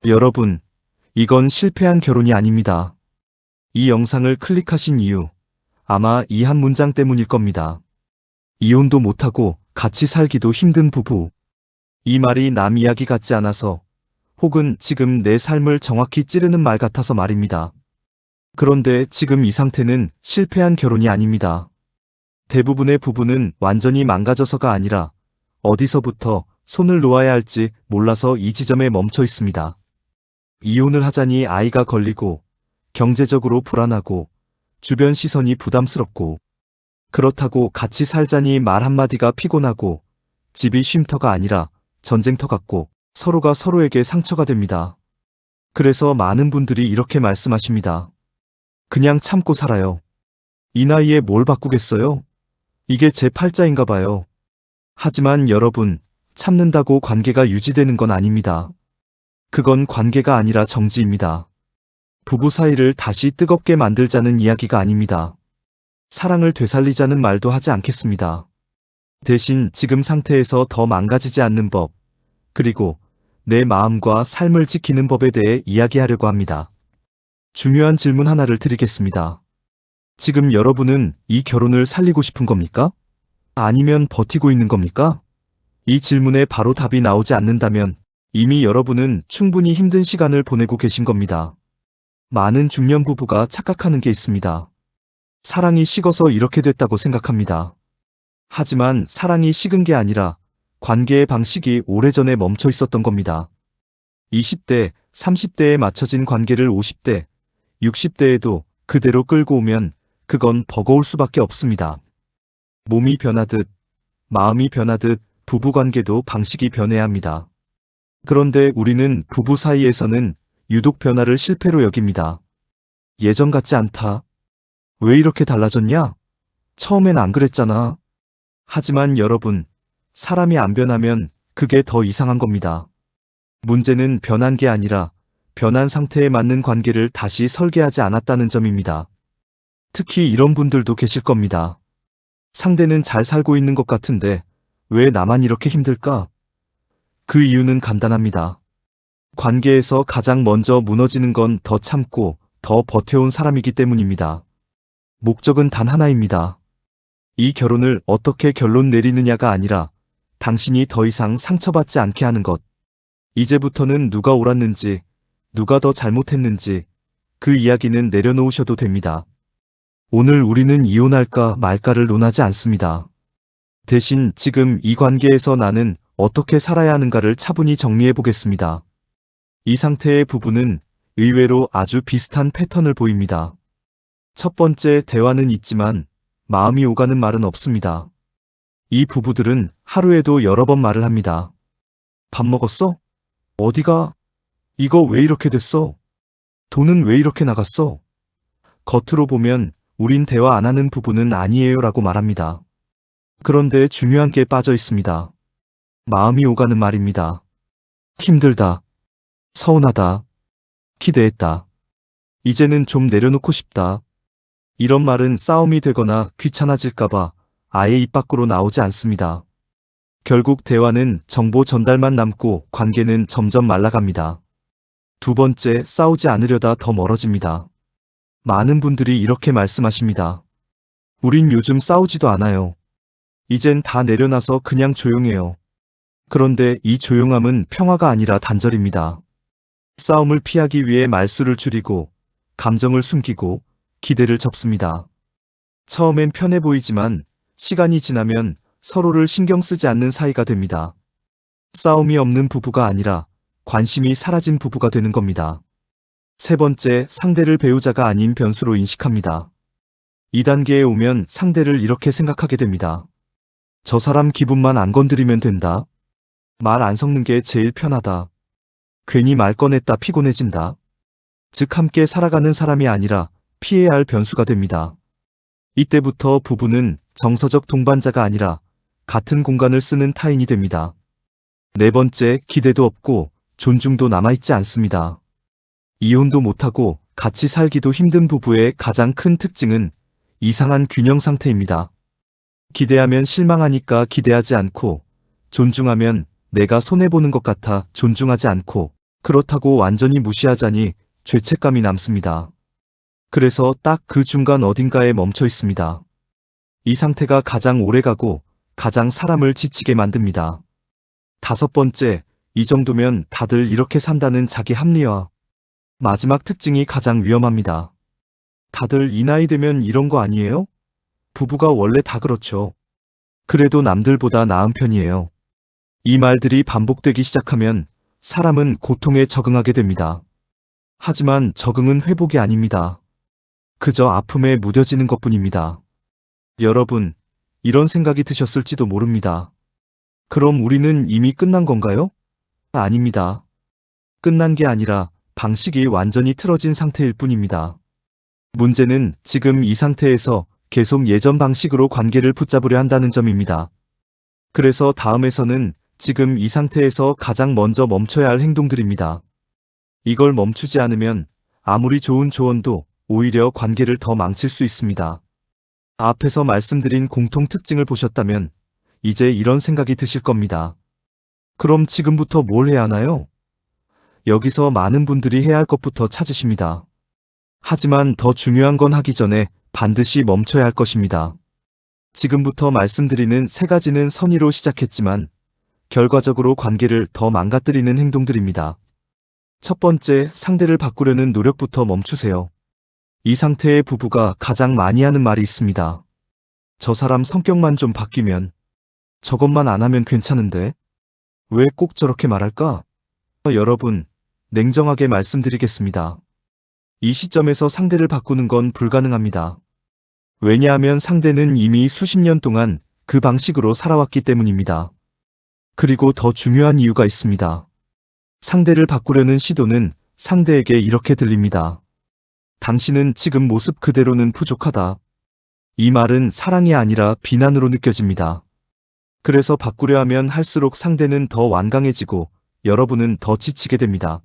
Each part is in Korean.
여러분, 이건 실패한 결혼이 아닙니다. 이 영상을 클릭하신 이유, 아마 이 한 문장 때문일 겁니다. 이혼도 못하고 같이 살기도 힘든 부부. 이 말이 남 이야기 같지 않아서, 혹은 지금 내 삶을 정확히 찌르는 말 같아서 말입니다. 그런데 지금 이 상태는 실패한 결혼이 아닙니다. 대부분의 부부는 완전히 망가져서가 아니라 어디서부터 손을 놓아야 할지 몰라서 이 지점에 멈춰 있습니다. 이혼을 하자니 아이가 걸리고, 경제적으로 불안하고, 주변 시선이 부담스럽고, 그렇다고 같이 살자니 말 한마디가 피곤하고, 집이 쉼터가 아니라 전쟁터 같고, 서로가 서로에게 상처가 됩니다. 그래서 많은 분들이 이렇게 말씀하십니다. 그냥 참고 살아요. 이 나이에 뭘 바꾸겠어요? 이게 제 팔자인가 봐요. 하지만 여러분, 참는다고 관계가 유지되는 건 아닙니다. 그건 관계가 아니라 정지입니다. 부부 사이를 다시 뜨겁게 만들자는 이야기가 아닙니다. 사랑을 되살리자는 말도 하지 않겠습니다. 대신 지금 상태에서 더 망가지지 않는 법, 그리고 내 마음과 삶을 지키는 법에 대해 이야기하려고 합니다. 중요한 질문 하나를 드리겠습니다. 지금 여러분은 이 결혼을 살리고 싶은 겁니까? 아니면 버티고 있는 겁니까? 이 질문에 바로 답이 나오지 않는다면 이미 여러분은 충분히 힘든 시간을 보내고 계신 겁니다. 많은 중년 부부가 착각하는 게 있습니다. 사랑이 식어서 이렇게 됐다고 생각합니다. 하지만 사랑이 식은 게 아니라 관계의 방식이 오래전에 멈춰 있었던 겁니다. 20대, 30대에 맞춰진 관계를 50대, 60대에도 그대로 끌고 오면 그건 버거울 수밖에 없습니다. 몸이 변하듯, 마음이 변하듯 부부관계도 방식이 변해야 합니다. 그런데 우리는 부부 사이에서는 유독 변화를 실패로 여깁니다. 예전 같지 않다. 왜 이렇게 달라졌냐? 처음엔 안 그랬잖아. 하지만 여러분, 사람이 안 변하면 그게 더 이상한 겁니다. 문제는 변한 게 아니라 변한 상태에 맞는 관계를 다시 설계하지 않았다는 점입니다. 특히 이런 분들도 계실 겁니다. 상대는 잘 살고 있는 것 같은데 왜 나만 이렇게 힘들까? 그 이유는 간단합니다. 관계에서 가장 먼저 무너지는 건 더 참고 더 버텨온 사람이기 때문입니다. 목적은 단 하나입니다. 이 결혼을 어떻게 결론 내리느냐가 아니라 당신이 더 이상 상처받지 않게 하는 것. 이제부터는 누가 옳았는지, 누가 더 잘못했는지 그 이야기는 내려놓으셔도 됩니다. 오늘 우리는 이혼할까 말까를 논하지 않습니다. 대신 지금 이 관계에서 나는 어떻게 살아야 하는가를 차분히 정리해 보겠습니다. 이 상태의 부부는 의외로 아주 비슷한 패턴을 보입니다. 첫 번째, 대화는 있지만 마음이 오가는 말은 없습니다. 이 부부들은 하루에도 여러 번 말을 합니다. 밥 먹었어? 어디가? 이거 왜 이렇게 됐어? 돈은 왜 이렇게 나갔어? 겉으로 보면 우린 대화 안 하는 부부는 아니에요 라고 말합니다. 그런데 중요한 게 빠져 있습니다. 마음이 오가는 말입니다. 힘들다. 서운하다. 기대했다. 이제는 좀 내려놓고 싶다. 이런 말은 싸움이 되거나 귀찮아질까봐 아예 입 밖으로 나오지 않습니다. 결국 대화는 정보 전달만 남고 관계는 점점 말라갑니다. 두 번째, 싸우지 않으려다 더 멀어집니다. 많은 분들이 이렇게 말씀하십니다. 우린 요즘 싸우지도 않아요. 이젠 다 내려놔서 그냥 조용해요. 그런데 이 조용함은 평화가 아니라 단절입니다. 싸움을 피하기 위해 말수를 줄이고, 감정을 숨기고, 기대를 접습니다. 처음엔 편해 보이지만 시간이 지나면 서로를 신경 쓰지 않는 사이가 됩니다. 싸움이 없는 부부가 아니라 관심이 사라진 부부가 되는 겁니다. 세 번째, 상대를 배우자가 아닌 변수로 인식합니다. 이 단계에 오면 상대를 이렇게 생각하게 됩니다. 저 사람 기분만 안 건드리면 된다. 말 안 섞는 게 제일 편하다. 괜히 말 꺼냈다 피곤해진다. 즉 함께 살아가는 사람이 아니라 피해야 할 변수가 됩니다. 이때부터 부부는 정서적 동반자가 아니라 같은 공간을 쓰는 타인이 됩니다. 네 번째, 기대도 없고 존중도 남아있지 않습니다. 이혼도 못하고 같이 살기도 힘든 부부의 가장 큰 특징은 이상한 균형 상태입니다. 기대하면 실망하니까 기대하지 않고, 존중하면 내가 손해보는 것 같아 존중하지 않고, 그렇다고 완전히 무시하자니 죄책감이 남습니다. 그래서 딱 그 중간 어딘가에 멈춰 있습니다. 이 상태가 가장 오래가고 가장 사람을 지치게 만듭니다. 다섯 번째, 이 정도면 다들 이렇게 산다는 자기 합리화. 마지막 특징이 가장 위험합니다. 다들 이 나이 되면 이런 거 아니에요? 부부가 원래 다 그렇죠. 그래도 남들보다 나은 편이에요. 이 말들이 반복되기 시작하면 사람은 고통에 적응하게 됩니다. 하지만 적응은 회복이 아닙니다. 그저 아픔에 무뎌지는 것뿐입니다. 여러분, 이런 생각이 드셨을지도 모릅니다. 그럼 우리는 이미 끝난 건가요? 아닙니다. 끝난 게 아니라 방식이 완전히 틀어진 상태일 뿐입니다. 문제는 지금 이 상태에서 계속 예전 방식으로 관계를 붙잡으려 한다는 점입니다. 그래서 다음에서는 지금 이 상태에서 가장 먼저 멈춰야 할 행동들입니다. 이걸 멈추지 않으면 아무리 좋은 조언도 오히려 관계를 더 망칠 수 있습니다. 앞에서 말씀드린 공통 특징을 보셨다면 이제 이런 생각이 드실 겁니다. 그럼 지금부터 뭘 해야 하나요? 여기서 많은 분들이 해야 할 것부터 찾으십니다. 하지만 더 중요한 건 하기 전에 반드시 멈춰야 할 것입니다. 지금부터 말씀드리는 세 가지는 선의로 시작했지만 결과적으로 관계를 더 망가뜨리는 행동들입니다. 첫 번째, 상대를 바꾸려는 노력부터 멈추세요. 이 상태의 부부가 가장 많이 하는 말이 있습니다. 저 사람 성격만 좀 바뀌면, 저것만 안 하면 괜찮은데 왜 꼭 저렇게 말할까? 여러분, 냉정하게 말씀드리겠습니다. 이 시점에서 상대를 바꾸는 건 불가능합니다. 왜냐하면 상대는 이미 수십 년 동안 그 방식으로 살아왔기 때문입니다. 그리고 더 중요한 이유가 있습니다. 상대를 바꾸려는 시도는 상대에게 이렇게 들립니다. 당신은 지금 모습 그대로는 부족하다. 이 말은 사랑이 아니라 비난으로 느껴집니다. 그래서 바꾸려 하면 할수록 상대는 더 완강해지고 여러분은 더 지치게 됩니다.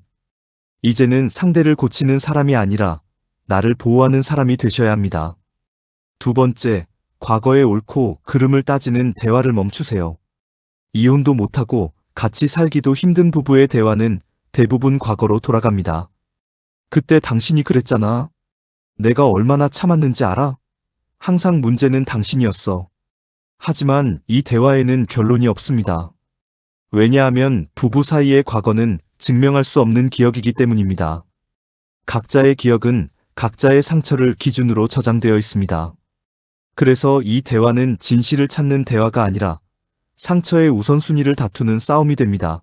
이제는 상대를 고치는 사람이 아니라 나를 보호하는 사람이 되셔야 합니다. 두 번째, 과거의 옳고 그름을 따지는 대화를 멈추세요. 이혼도 못하고 같이 살기도 힘든 부부의 대화는 대부분 과거로 돌아갑니다. 그때 당신이 그랬잖아. 내가 얼마나 참았는지 알아? 항상 문제는 당신이었어. 하지만 이 대화에는 결론이 없습니다. 왜냐하면 부부 사이의 과거는 증명할 수 없는 기억이기 때문입니다. 각자의 기억은 각자의 상처를 기준으로 저장되어 있습니다. 그래서 이 대화는 진실을 찾는 대화가 아니라 상처의 우선순위를 다투는 싸움이 됩니다.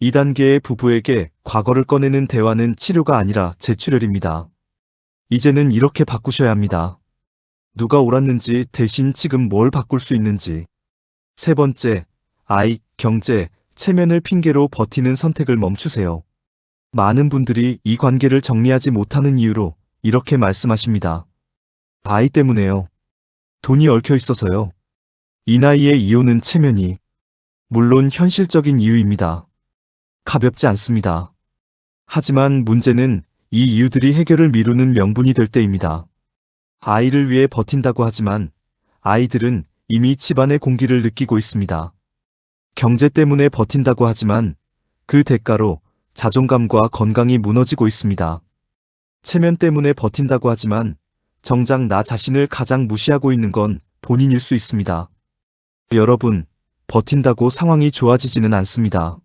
2단계의 부부에게 과거를 꺼내는 대화는 치료가 아니라 재출혈입니다. 이제는 이렇게 바꾸셔야 합니다. 누가 옳았는지 대신 지금 뭘 바꿀 수 있는지. 세 번째, 아이, 경제, 체면을 핑계로 버티는 선택을 멈추세요. 많은 분들이 이 관계를 정리하지 못하는 이유로 이렇게 말씀하십니다. 아이 때문에요. 돈이 얽혀 있어서요. 이 나이에 이혼은 체면이. 물론 현실적인 이유입니다. 가볍지 않습니다. 하지만 문제는 이 이유들이 해결을 미루는 명분이 될 때입니다. 아이를 위해 버틴다고 하지만 아이들은 이미 집안의 공기를 느끼고 있습니다. 경제 때문에 버틴다고 하지만 그 대가로 자존감과 건강이 무너지고 있습니다. 체면 때문에 버틴다고 하지만 정작 나 자신을 가장 무시하고 있는 건 본인일 수 있습니다. 여러분, 버틴다고 상황이 좋아지지는 않습니다.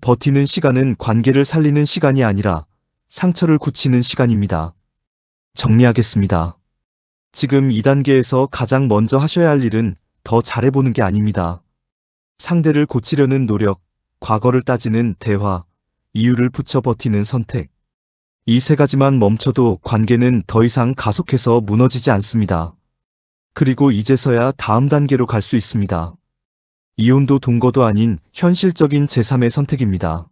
버티는 시간은 관계를 살리는 시간이 아니라 상처를 굳히는 시간입니다. 정리하겠습니다. 지금 2단계에서 가장 먼저 하셔야 할 일은 더 잘해보는 게 아닙니다. 상대를 고치려는 노력, 과거를 따지는 대화, 이유를 붙여 버티는 선택. 이 세 가지만 멈춰도 관계는 더 이상 가속해서 무너지지 않습니다. 그리고 이제서야 다음 단계로 갈 수 있습니다. 이혼도 동거도 아닌 현실적인 제3의 선택입니다.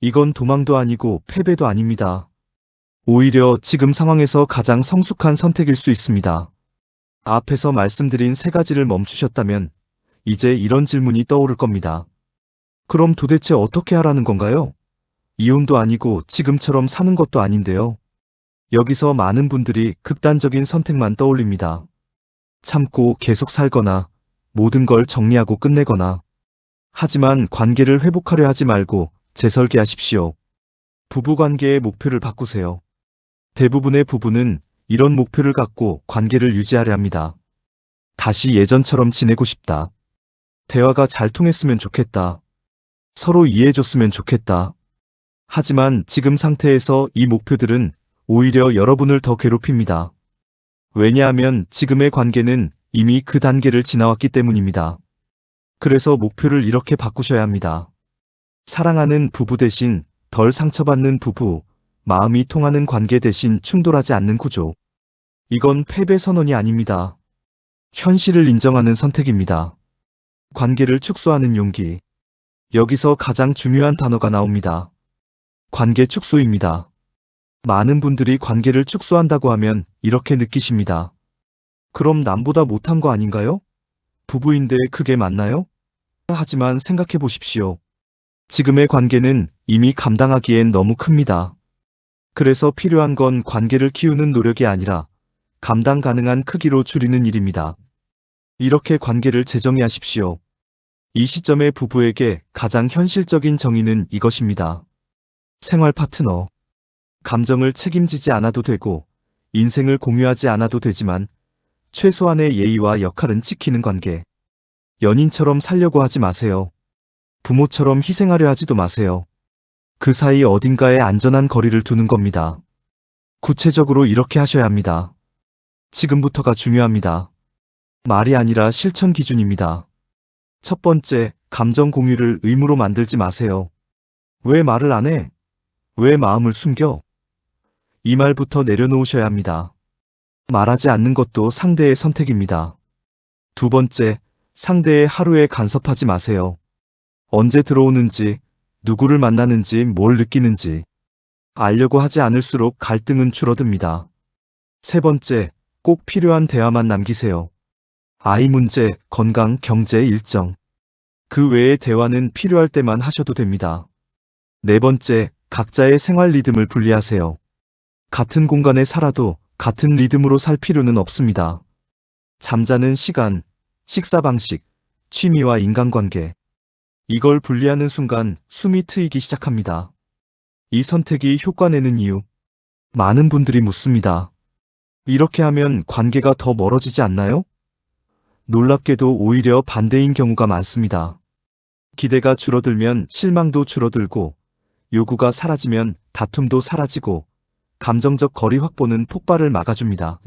이건 도망도 아니고 패배도 아닙니다. 오히려 지금 상황에서 가장 성숙한 선택일 수 있습니다. 앞에서 말씀드린 세 가지를 멈추셨다면 이제 이런 질문이 떠오를 겁니다. 그럼 도대체 어떻게 하라는 건가요? 이혼도 아니고 지금처럼 사는 것도 아닌데요. 여기서 많은 분들이 극단적인 선택만 떠올립니다. 참고 계속 살거나 모든 걸 정리하고 끝내거나. 하지만 관계를 회복하려 하지 말고 재설계하십시오. 부부관계의 목표를 바꾸세요. 대부분의 부부는 이런 목표를 갖고 관계를 유지하려 합니다. 다시 예전처럼 지내고 싶다. 대화가 잘 통했으면 좋겠다. 서로 이해해줬으면 좋겠다. 하지만 지금 상태에서 이 목표들은 오히려 여러분을 더 괴롭힙니다. 왜냐하면 지금의 관계는 이미 그 단계를 지나왔기 때문입니다. 그래서 목표를 이렇게 바꾸셔야 합니다. 사랑하는 부부 대신 덜 상처받는 부부, 마음이 통하는 관계 대신 충돌하지 않는 구조. 이건 패배 선언이 아닙니다. 현실을 인정하는 선택입니다. 관계를 축소하는 용기. 여기서 가장 중요한 단어가 나옵니다. 관계 축소입니다. 많은 분들이 관계를 축소한다고 하면 이렇게 느끼십니다. 그럼 남보다 못한 거 아닌가요? 부부인데 그게 맞나요? 하지만 생각해 보십시오. 지금의 관계는 이미 감당하기엔 너무 큽니다. 그래서 필요한 건 관계를 키우는 노력이 아니라 감당 가능한 크기로 줄이는 일입니다. 이렇게 관계를 재정의하십시오. 이 시점의 부부에게 가장 현실적인 정의는 이것입니다. 생활 파트너. 감정을 책임지지 않아도 되고 인생을 공유하지 않아도 되지만 최소한의 예의와 역할은 지키는 관계. 연인처럼 살려고 하지 마세요. 부모처럼 희생하려 하지도 마세요. 그 사이 어딘가에 안전한 거리를 두는 겁니다. 구체적으로 이렇게 하셔야 합니다. 지금부터가 중요합니다. 말이 아니라 실천 기준입니다. 첫 번째, 감정 공유를 의무로 만들지 마세요. 왜 말을 안 해? 왜 마음을 숨겨? 이 말부터 내려놓으셔야 합니다. 말하지 않는 것도 상대의 선택입니다. 두 번째, 상대의 하루에 간섭하지 마세요. 언제 들어오는지, 누구를 만나는지, 뭘 느끼는지 알려고 하지 않을수록 갈등은 줄어듭니다. 세 번째, 꼭 필요한 대화만 남기세요. 아이 문제, 건강, 경제, 일정. 그 외의 대화는 필요할 때만 하셔도 됩니다. 네 번째, 각자의 생활 리듬을 분리하세요. 같은 공간에 살아도 같은 리듬으로 살 필요는 없습니다. 잠자는 시간, 식사 방식, 취미와 인간관계. 이걸 분리하는 순간 숨이 트이기 시작합니다. 이 선택이 효과 내는 이유. 많은 분들이 묻습니다. 이렇게 하면 관계가 더 멀어지지 않나요? 놀랍게도 오히려 반대인 경우가 많습니다. 기대가 줄어들면 실망도 줄어들고, 요구가 사라지면 다툼도 사라지고, 감정적 거리 확보는 폭발을 막아줍니다.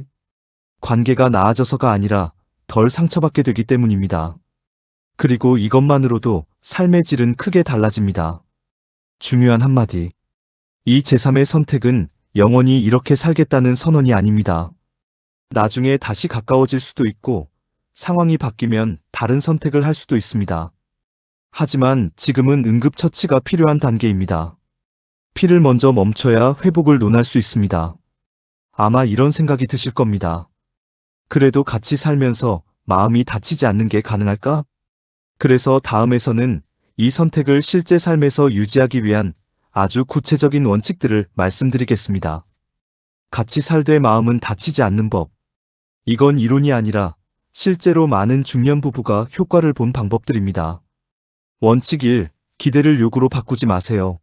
관계가 나아져서가 아니라 덜 상처받게 되기 때문입니다. 그리고 이것만으로도 삶의 질은 크게 달라집니다. 중요한 한마디. 이 제3의 선택은 영원히 이렇게 살겠다는 선언이 아닙니다. 나중에 다시 가까워질 수도 있고, 상황이 바뀌면 다른 선택을 할 수도 있습니다. 하지만 지금은 응급처치가 필요한 단계입니다. 피를 먼저 멈춰야 회복을 논할 수 있습니다. 아마 이런 생각이 드실 겁니다. 그래도 같이 살면서 마음이 다치지 않는 게 가능할까? 그래서 다음에서는 이 선택을 실제 삶에서 유지하기 위한 아주 구체적인 원칙들을 말씀드리겠습니다. 같이 살되 마음은 다치지 않는 법. 이건 이론이 아니라 실제로 많은 중년 부부가 효과를 본 방법들입니다. 원칙 1. 기대를 요구로 바꾸지 마세요.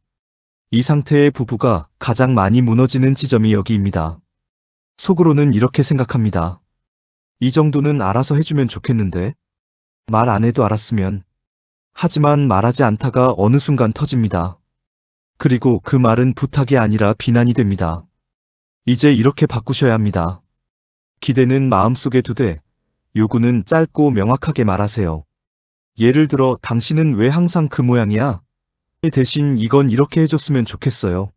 이 상태의 부부가 가장 많이 무너지는 지점이 여기입니다. 속으로는 이렇게 생각합니다. 이 정도는 알아서 해주면 좋겠는데? 말 안 해도 알았으면. 하지만 말하지 않다가 어느 순간 터집니다. 그리고 그 말은 부탁이 아니라 비난이 됩니다. 이제 이렇게 바꾸셔야 합니다. 기대는 마음속에 두되 요구는 짧고 명확하게 말하세요. 예를 들어 당신은 왜 항상 그 모양이야? 대신 이건 이렇게 해줬으면 좋겠어요.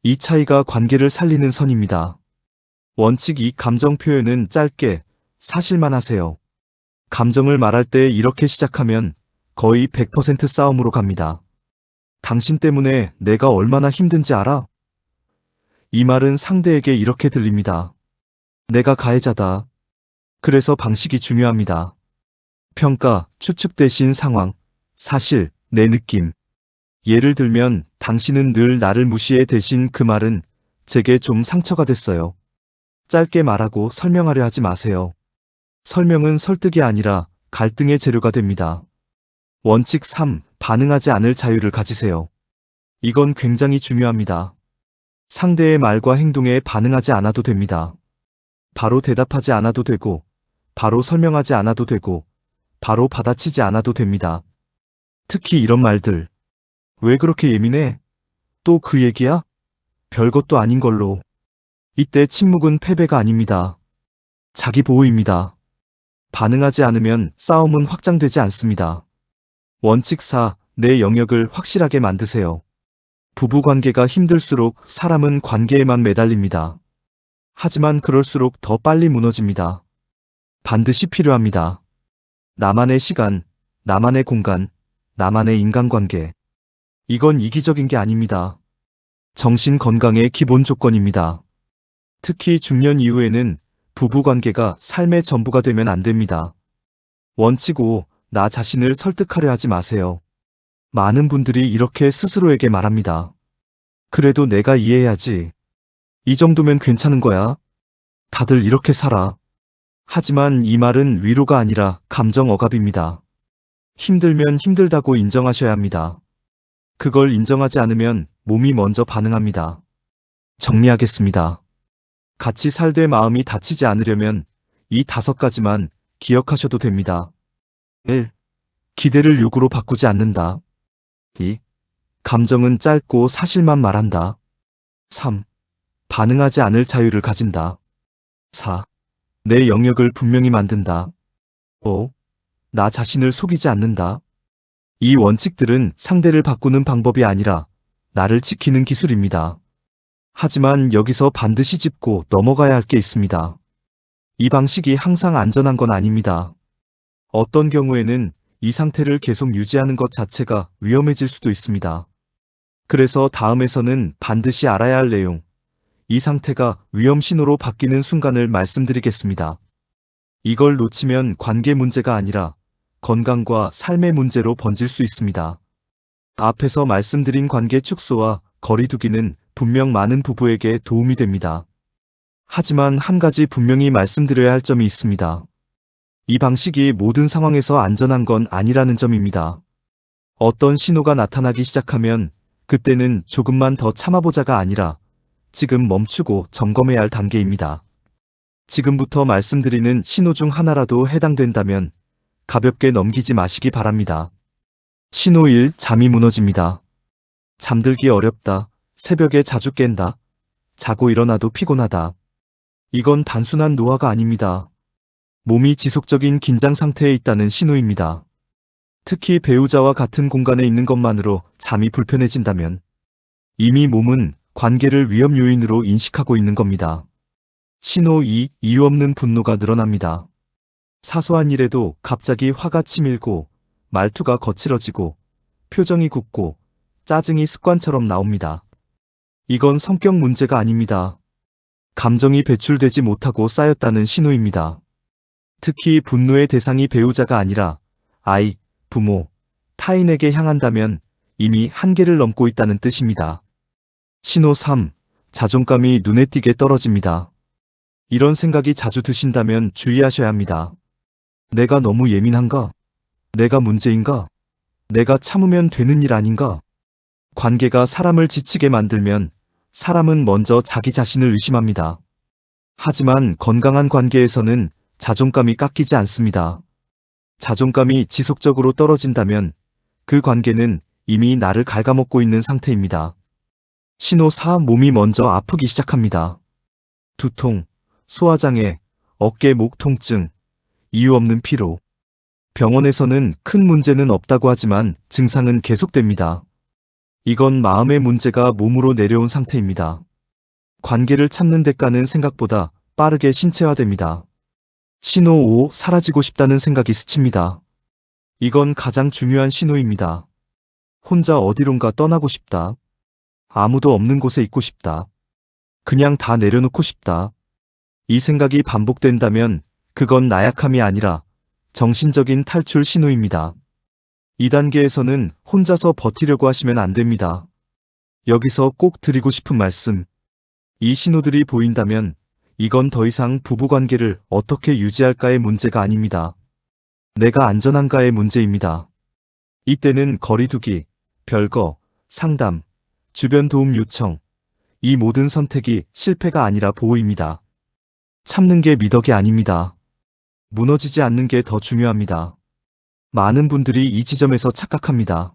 이 차이가 관계를 살리는 선입니다. 원칙 2. 감정 표현은 짧게 사실만 하세요. 감정을 말할 때 이렇게 시작하면 거의 100% 싸움으로 갑니다. 당신 때문에 내가 얼마나 힘든지 알아? 이 말은 상대에게 이렇게 들립니다. 내가 가해자다. 그래서 방식이 중요합니다. 평가, 추측 대신 상황, 사실, 내 느낌. 예를 들면 당신은 늘 나를 무시해 대신 그 말은 제게 좀 상처가 됐어요. 짧게 말하고 설명하려 하지 마세요. 설명은 설득이 아니라 갈등의 재료가 됩니다. 원칙 3. 반응하지 않을 자유를 가지세요. 이건 굉장히 중요합니다. 상대의 말과 행동에 반응하지 않아도 됩니다. 바로 대답하지 않아도 되고, 바로 설명하지 않아도 되고, 바로 받아치지 않아도 됩니다. 특히 이런 말들. 왜 그렇게 예민해? 또 그 얘기야? 별것도 아닌 걸로. 이때 침묵은 패배가 아닙니다. 자기 보호입니다. 반응하지 않으면 싸움은 확장되지 않습니다. 원칙 4. 내 영역을 확실하게 만드세요. 부부 관계가 힘들수록 사람은 관계에만 매달립니다. 하지만 그럴수록 더 빨리 무너집니다. 반드시 필요합니다. 나만의 시간, 나만의 공간, 나만의 인간관계. 이건 이기적인 게 아닙니다. 정신 건강의 기본 조건입니다. 특히 중년 이후에는 부부관계가 삶의 전부가 되면 안 됩니다. 원칙 5. 나 자신을 설득하려 하지 마세요. 많은 분들이 이렇게 스스로에게 말합니다. 그래도 내가 이해해야지. 이 정도면 괜찮은 거야. 다들 이렇게 살아. 하지만 이 말은 위로가 아니라 감정 억압입니다. 힘들면 힘들다고 인정하셔야 합니다. 그걸 인정하지 않으면 몸이 먼저 반응합니다. 정리하겠습니다. 같이 살되 마음이 다치지 않으려면 이 5가지만 기억하셔도 됩니다. 1. 기대를 요구로 바꾸지 않는다. 2. 감정은 짧고 사실만 말한다. 3. 반응하지 않을 자유를 가진다. 4. 내 영역을 분명히 만든다. 5. 나 자신을 속이지 않는다. 이 원칙들은 상대를 바꾸는 방법이 아니라 나를 지키는 기술입니다. 하지만 여기서 반드시 짚고 넘어가야 할 게 있습니다. 이 방식이 항상 안전한 건 아닙니다. 어떤 경우에는 이 상태를 계속 유지하는 것 자체가 위험해질 수도 있습니다. 그래서 다음에서는 반드시 알아야 할 내용, 이 상태가 위험 신호로 바뀌는 순간을 말씀드리겠습니다. 이걸 놓치면 관계 문제가 아니라 건강과 삶의 문제로 번질 수 있습니다. 앞에서 말씀드린 관계 축소와 거리두기는 분명 많은 부부에게 도움이 됩니다. 하지만 한 가지 분명히 말씀드려야 할 점이 있습니다. 이 방식이 모든 상황에서 안전한 건 아니라는 점입니다. 어떤 신호가 나타나기 시작하면 그때는 조금만 더 참아보자가 아니라 지금 멈추고 점검해야 할 단계입니다. 지금부터 말씀드리는 신호 중 하나라도 해당된다면 가볍게 넘기지 마시기 바랍니다. 신호 1. 잠이 무너집니다. 잠들기 어렵다. 새벽에 자주 깬다. 자고 일어나도 피곤하다. 이건 단순한 노화가 아닙니다. 몸이 지속적인 긴장 상태에 있다는 신호입니다. 특히 배우자와 같은 공간에 있는 것만으로 잠이 불편해진다면 이미 몸은 관계를 위험 요인으로 인식하고 있는 겁니다. 신호 2. 이유 없는 분노가 늘어납니다. 사소한 일에도 갑자기 화가 치밀고 말투가 거칠어지고 표정이 굳고 짜증이 습관처럼 나옵니다. 이건 성격 문제가 아닙니다. 감정이 배출되지 못하고 쌓였다는 신호입니다. 특히 분노의 대상이 배우자가 아니라 아이, 부모, 타인에게 향한다면 이미 한계를 넘고 있다는 뜻입니다. 신호 3. 자존감이 눈에 띄게 떨어집니다. 이런 생각이 자주 드신다면 주의하셔야 합니다. 내가 너무 예민한가? 내가 문제인가? 내가 참으면 되는 일 아닌가? 관계가 사람을 지치게 만들면 사람은 먼저 자기 자신을 의심합니다. 하지만 건강한 관계에서는 자존감이 깎이지 않습니다. 자존감이 지속적으로 떨어진다면 그 관계는 이미 나를 갉아먹고 있는 상태입니다. 신호 4. 몸이 먼저 아프기 시작합니다. 두통, 소화장애, 어깨 목 통증, 이유 없는 피로. 병원에서는 큰 문제는 없다고 하지만 증상은 계속됩니다. 이건 마음의 문제가 몸으로 내려온 상태입니다. 관계를 참는 대가는 생각보다 빠르게 신체화됩니다. 신호 5. 사라지고 싶다는 생각이 스칩니다. 이건 가장 중요한 신호입니다. 혼자 어디론가 떠나고 싶다. 아무도 없는 곳에 있고 싶다. 그냥 다 내려놓고 싶다. 이 생각이 반복된다면 그건 나약함이 아니라 정신적인 탈출 신호입니다. 이 단계에서는 혼자서 버티려고 하시면 안 됩니다. 여기서 꼭 드리고 싶은 말씀. 이 신호들이 보인다면 이건 더 이상 부부관계를 어떻게 유지할까의 문제가 아닙니다. 내가 안전한가의 문제입니다. 이때는 거리두기, 별거, 상담, 주변 도움 요청. 이 모든 선택이 실패가 아니라 보호입니다. 참는 게 미덕이 아닙니다. 무너지지 않는 게 더 중요합니다. 많은 분들이 이 지점에서 착각합니다.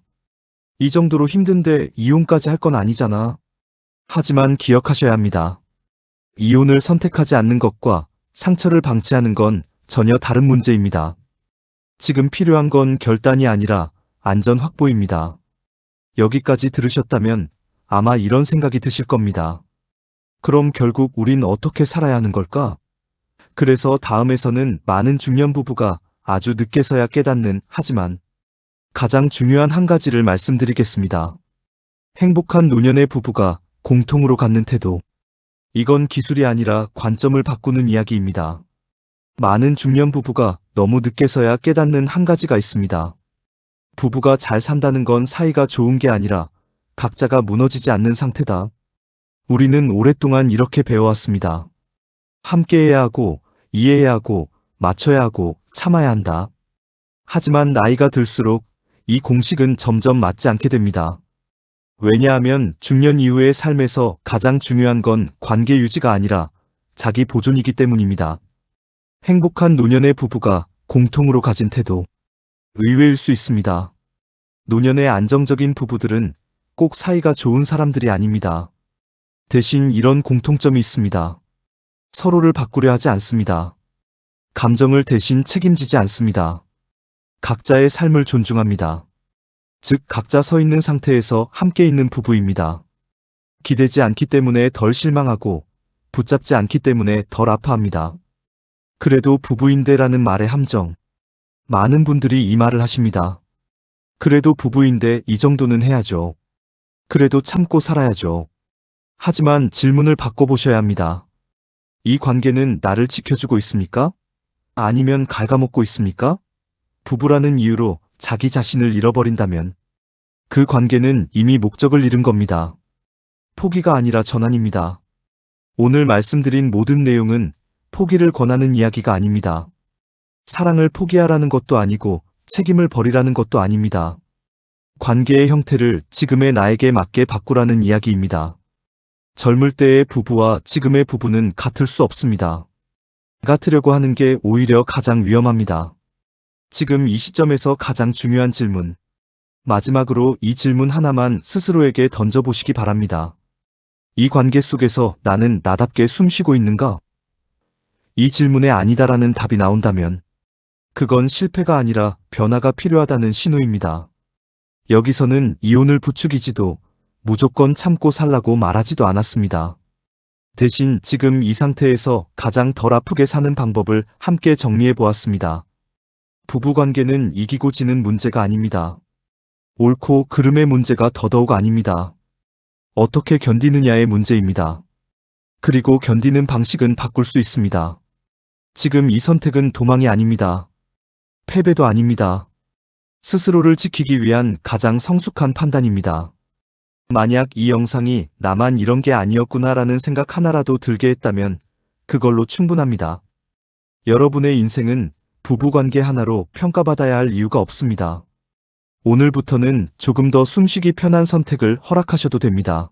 이 정도로 힘든데 이혼까지 할 건 아니잖아. 하지만 기억하셔야 합니다. 이혼을 선택하지 않는 것과 상처를 방치하는 건 전혀 다른 문제입니다. 지금 필요한 건 결단이 아니라 안전 확보입니다. 여기까지 들으셨다면 아마 이런 생각이 드실 겁니다. 그럼 결국 우린 어떻게 살아야 하는 걸까? 그래서 다음에서는 많은 중년 부부가 아주 늦게서야 깨닫는, 하지만 가장 중요한 한 가지를 말씀드리겠습니다. 행복한 노년의 부부가 공통으로 갖는 태도. 이건 기술이 아니라 관점을 바꾸는 이야기입니다. 많은 중년 부부가 너무 늦게서야 깨닫는 한 가지가 있습니다. 부부가 잘 산다는 건 사이가 좋은 게 아니라 각자가 무너지지 않는 상태다. 우리는 오랫동안 이렇게 배워왔습니다. 함께해야 하고, 이해해야 하고, 맞춰야 하고, 참아야 한다. 하지만 나이가 들수록 이 공식은 점점 맞지 않게 됩니다. 왜냐하면 중년 이후의 삶에서 가장 중요한 건 관계 유지가 아니라 자기 보존이기 때문입니다. 행복한 노년의 부부가 공통으로 가진 태도. 의외일 수 있습니다. 노년의 안정적인 부부들은 꼭 사이가 좋은 사람들이 아닙니다. 대신 이런 공통점이 있습니다. 서로를 바꾸려 하지 않습니다. 감정을 대신 책임지지 않습니다. 각자의 삶을 존중합니다. 즉, 각자 서 있는 상태에서 함께 있는 부부입니다. 기대지 않기 때문에 덜 실망하고 붙잡지 않기 때문에 덜 아파합니다. 그래도 부부인데라는 말의 함정. 많은 분들이 이 말을 하십니다. 그래도 부부인데 이 정도는 해야죠. 그래도 참고 살아야죠. 하지만 질문을 바꿔보셔야 합니다. 이 관계는 나를 지켜주고 있습니까? 아니면 갉아먹고 있습니까? 부부라는 이유로 자기 자신을 잃어버린다면 그 관계는 이미 목적을 잃은 겁니다. 포기가 아니라 전환입니다. 오늘 말씀드린 모든 내용은 포기를 권하는 이야기가 아닙니다. 사랑을 포기하라는 것도 아니고 책임을 버리라는 것도 아닙니다. 관계의 형태를 지금의 나에게 맞게 바꾸라는 이야기입니다. 젊을 때의 부부와 지금의 부부는 같을 수 없습니다. 같으려고 하는 게 오히려 가장 위험합니다. 지금 이 시점에서 가장 중요한 질문. 마지막으로 이 질문 하나만 스스로에게 던져보시기 바랍니다. 이 관계 속에서 나는 나답게 숨쉬고 있는가? 이 질문에 아니다라는 답이 나온다면 그건 실패가 아니라 변화가 필요하다는 신호입니다. 여기서는 이혼을 부추기지도 무조건 참고 살라고 말하지도 않았습니다. 대신 지금 이 상태에서 가장 덜 아프게 사는 방법을 함께 정리해 보았습니다. 부부관계는 이기고 지는 문제가 아닙니다. 옳고 그름의 문제가 더더욱 아닙니다. 어떻게 견디느냐의 문제입니다. 그리고 견디는 방식은 바꿀 수 있습니다. 지금 이 선택은 도망이 아닙니다. 패배도 아닙니다. 스스로를 지키기 위한 가장 성숙한 판단입니다. 만약 이 영상이 나만 이런 게 아니었구나라는 생각 하나라도 들게 했다면 그걸로 충분합니다. 여러분의 인생은 부부관계 하나로 평가받아야 할 이유가 없습니다. 오늘부터는 조금 더 숨쉬기 편한 선택을 허락하셔도 됩니다.